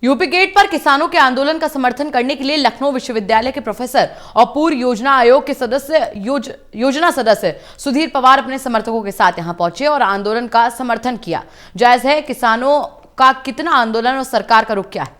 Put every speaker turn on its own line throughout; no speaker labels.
UP gate पर किसानों के आंदोलन का समर्थन करने के लिए लखनऊ विश्वविद्यालय के प्रोफेसर और पूर्व योजना आयोग के योजना सदस्य सुधीर पवार अपने समर्थकों के साथ यहां पहुंचे और आंदोलन का समर्थन किया। जायज है किसानों का कितना आंदोलन और सरकार का रुख क्या है।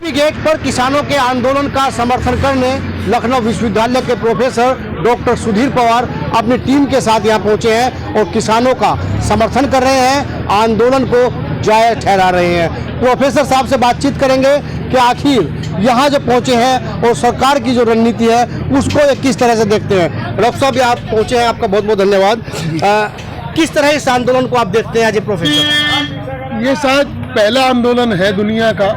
यूपी गेट पर किसानों के आंदोलन का समर्थन करने लखनऊ विश्वविद्यालय के प्रोफेसर डॉक्टर सुधीर पवार अपनी टीम के साथ यहां पहुंचे हैं और किसानों का समर्थन कर रहे हैं, आंदोलन को जायज ठहरा रहे हैं। प्रोफेसर साहब से बातचीत करेंगे कि आखिर यहाँ जो पहुंचे हैं और सरकार की जो रणनीति है उसको ये किस तरह से देखते हैं। डॉक्टर साहब आप पहुंचे हैं, आपका बहुत बहुत धन्यवाद। किस तरह इस आंदोलन को आप देखते हैं एज ए प्रोफेसर?
ये शायद पहला आंदोलन है दुनिया का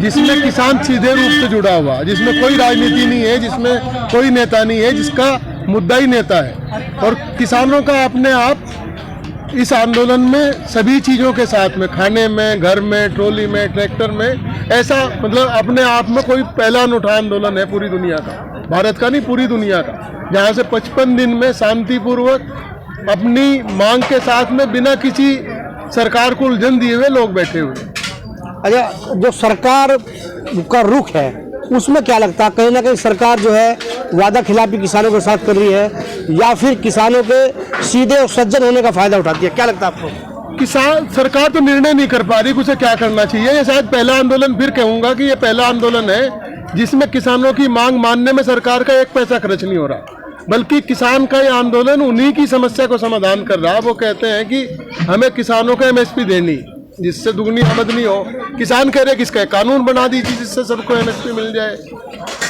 जिसमें किसान सीधे रूप से जुड़ा हुआ, जिसमें कोई राजनीति नहीं है, जिसमें कोई नेता नहीं है, जिसका मुद्दा ही नेता है। और किसानों का अपने आप इस आंदोलन में सभी चीज़ों के साथ में, खाने में, घर में, ट्रॉली में, ट्रैक्टर में, ऐसा मतलब अपने आप में कोई पहला अनूठा आंदोलन है पूरी दुनिया का, भारत का नहीं पूरी दुनिया का, जहाँ से 55 दिन में शांतिपूर्वक अपनी मांग के साथ में बिना किसी सरकार को उलझन दिए हुए लोग बैठे हुए।
अच्छा, जो सरकार का रुख है उसमें क्या लगता है, कहीं ना कहीं सरकार जो है वादा खिलाफी किसानों के साथ कर रही है या फिर किसानों के सीधे और सज्जन होने का फायदा उठाती है? क्या लगता है आपको?
किसान सरकार तो निर्णय नहीं कर पा रही उसे क्या करना चाहिए। ये शायद पहला आंदोलन, फिर कहूंगा कि ये पहला आंदोलन है जिसमें किसानों की मांग मानने में सरकार का एक पैसा खर्च नहीं हो रहा, बल्कि किसान का ये आंदोलन उन्हीं की समस्या को समाधान कर रहा है। वो कहते हैं कि हमें किसानों को एमएसपी देनी जिससे दुगनी आमदनी हो। किसान कह रहे हैं किसका कानून बना दीजिए जिससे सबको एमएसपी मिल जाए।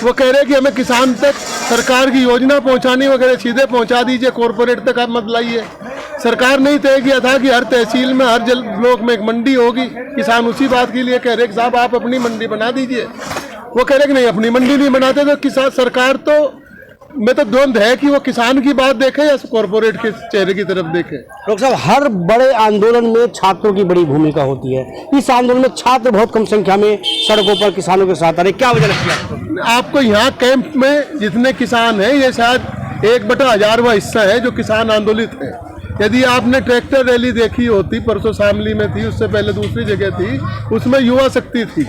वो कह रहे हैं कि हमें किसान तक सरकार की योजना पहुंचानी वगैरह सीधे पहुंचा दीजिए, कॉरपोरेट तक आप मत लाइए। सरकार ने तय किया था कि हर तहसील में, हर ब्लॉक में एक मंडी होगी। किसान उसी बात के लिए कह रहे हैं कि साहब आप अपनी मंडी बना दीजिए। वो कह रहे कि नहीं, अपनी मंडी नहीं बनाते तो किसान सरकार तो में तो द्वंद है कि वो किसान की बात देखे या कॉरपोरेट के चेहरे की तरफ देखे।
डॉक्टर साहब, हर बड़े आंदोलन में छात्रों की बड़ी भूमिका होती है। इस आंदोलन में छात्र बहुत कम संख्या में सड़कों पर किसानों के साथ आ रहे, क्या वजह लगती है आपको?
आपको यहाँ कैंप में जितने किसान हैं ये शायद 1/1000वां हिस्सा है जो किसान आंदोलित है। यदि आपने ट्रैक्टर रैली देखी होती, परसों शामली में थी, उससे पहले दूसरी जगह थी, उसमें युवा शक्ति थी।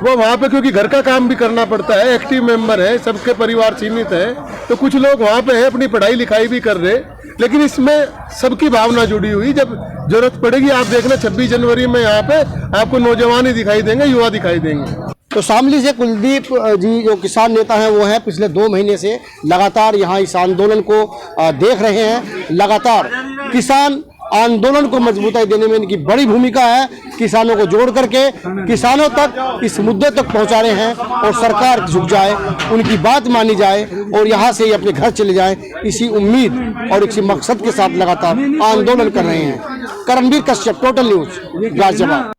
वो वहाँ पे क्योंकि घर का काम भी करना पड़ता है, एक्टिव मेंबर है, सबके परिवार सीमित है, तो कुछ लोग वहाँ पे हैं, अपनी पढ़ाई लिखाई भी कर रहे, लेकिन इसमें सबकी भावना जुड़ी हुई। जब जरूरत पड़ेगी आप देखना 26 जनवरी में यहाँ पे आपको नौजवान ही दिखाई देंगे, युवा दिखाई देंगे।
तो शामली से कुलदीप जी जो किसान नेता हैं वो हैं, पिछले 2 महीने से लगातार यहाँ इस आंदोलन को देख रहे हैं। लगातार किसान आंदोलन को मजबूती देने में इनकी बड़ी भूमिका है। किसानों को जोड़ करके किसानों तक इस मुद्दे तक पहुँचा रहे हैं और सरकार झुक जाए, उनकी बात मानी जाए और यहाँ से ही अपने घर चले जाएं, इसी उम्मीद और इसी मकसद के साथ लगातार आंदोलन कर रहे हैं। Karamvir Kashyap, total news, Ghaziabad.